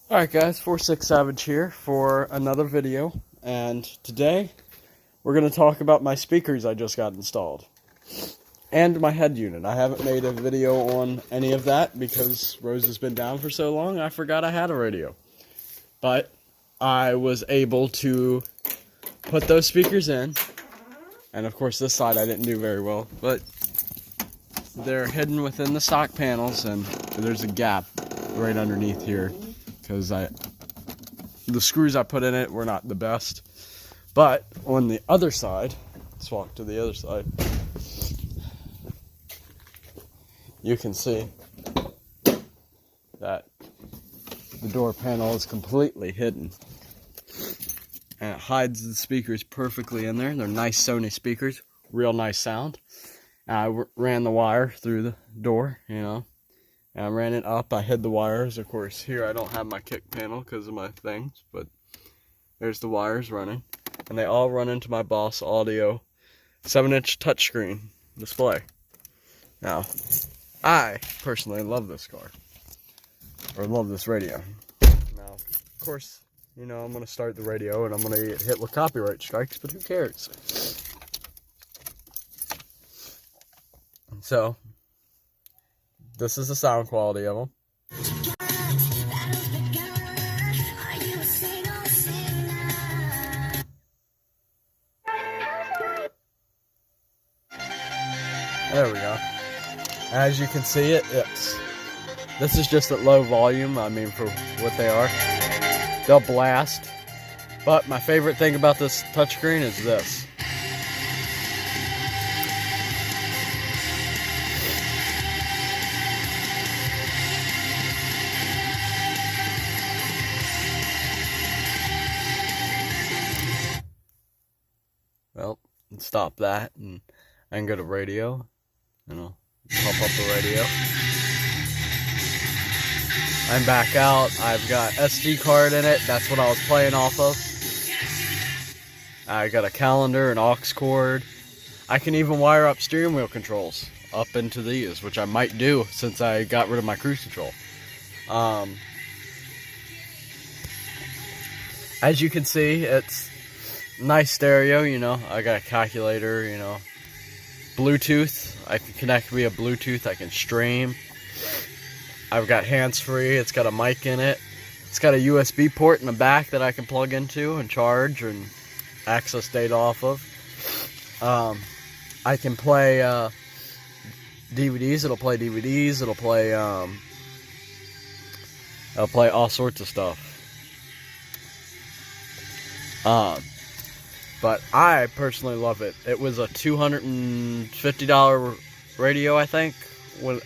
Alright guys, 46 Savage here for another video, and today we're going to talk about my speakers I just got installed, and my head unit. I haven't made a video on any of that because Rose has been down for so long I forgot I had a radio. But I was able to put those speakers in, and of course this side I didn't do very well, but they're hidden within the stock panels and there's a gap right underneath here because the screws I put in it were not the best. But on the other side, let's walk to the other side, you can see that the door panel is completely hidden. And it hides the speakers perfectly in there. They're nice Sony speakers, real nice sound. I ran the wire through the door, and I ran it up. I hid the wires. Of course, here I don't have my kick panel because of my things, but there's the wires running. And they all run into my Boss Audio 7-inch touchscreen display. Now, I personally love this car, or love this radio. Now, of course, I'm going to start the radio and I'm going to get hit with copyright strikes, but who cares? So, this is the sound quality of them. There we go. As you can see this is just at low volume, for what they are. They'll blast. But my favorite thing about this touchscreen is this. Well, stop that, and I can go to radio, pop up the radio. I'm back out. I've got SD card in it. That's what I was playing off of. I got a calendar, an aux cord. I can even wire up steering wheel controls up into these, which I might do since I got rid of my cruise control. As you can see, it's nice stereo, I got a calculator, Bluetooth. I can connect via Bluetooth. I can stream. I've got hands-free. It's got a mic in it. It's got a USB port in the back that I can plug into and charge and access data off of. I can play DVDs. It'll play DVDs. It'll play all sorts of stuff. But I personally love it. It was a $250 radio, I think,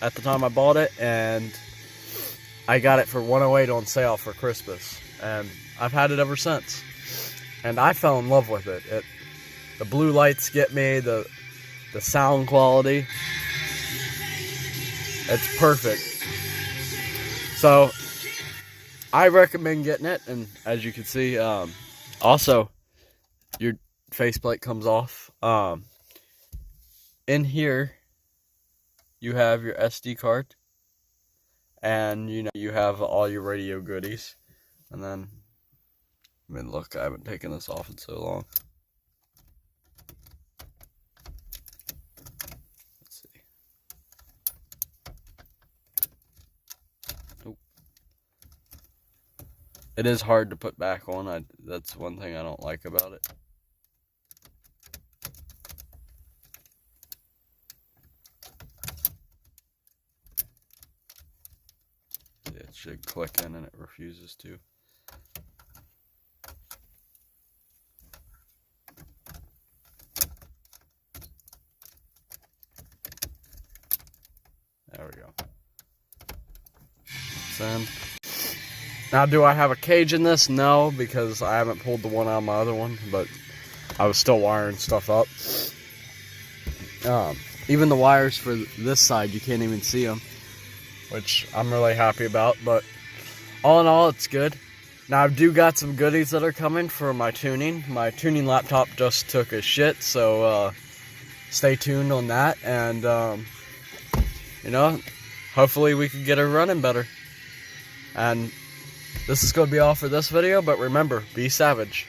at the time I bought it, and I got it for $108 on sale for Christmas, and I've had it ever since. And I fell in love with it. The blue lights get me, the sound quality. It's perfect. So I recommend getting it, and as you can see, also your faceplate comes off. In here you have your SD card, and you have all your radio goodies. And then, look, I haven't taken this off in so long. Let's see. Nope. It is hard to put back on. That's one thing I don't like about it. It should click in and it refuses to. There we go. Send. Now, do I have a cage in this? No, because I haven't pulled the one out of my other one, but I was still wiring stuff up. Even the wires for this side, you can't even see them, which I'm really happy about. But all in all, it's good. Now, I do got some goodies that are coming for my tuning. My tuning laptop just took a shit, so stay tuned on that. And, hopefully we can get her running better. And This is going to be all for this video, but remember, be savage.